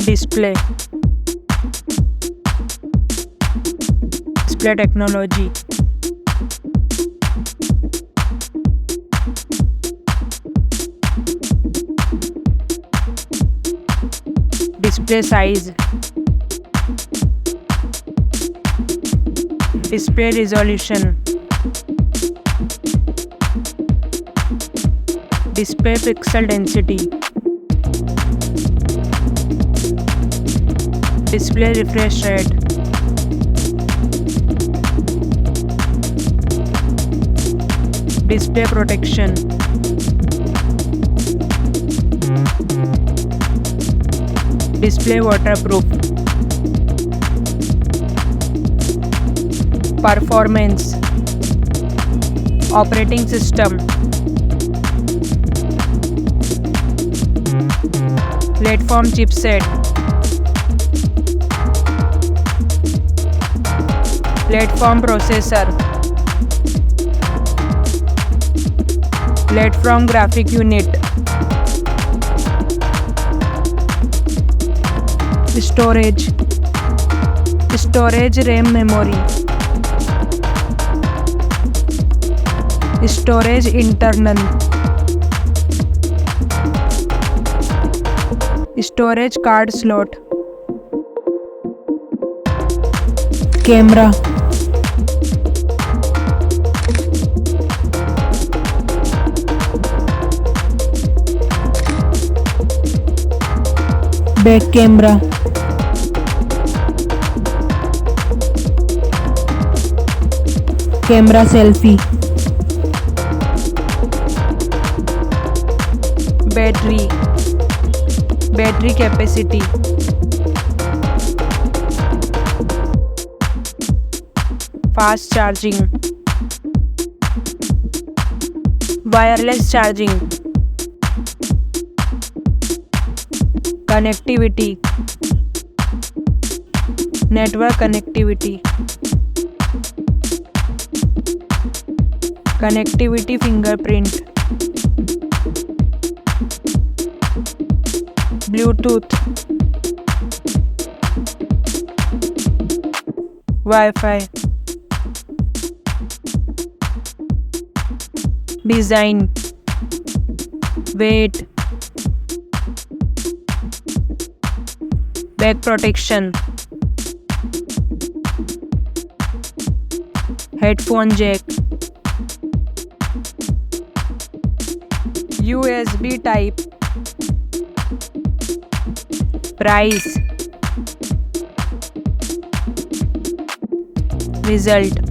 Display technology. Display size. Display resolution. Display pixel density. Display refresh rate. Display protection. Display waterproof. Performance. Operating system. Platform chipset. Platform processor. Platform graphic unit. Storage. Storage RAM memory. Storage internal. Storage card slot. Camera. Back camera. Camera selfie. Battery capacity. Fast charging. Wireless charging. Connectivity. Network connectivity. Connectivity fingerprint. Bluetooth. Wi-Fi. Design. Weight. Back protection. Headphone jack. USB type. Price. Result.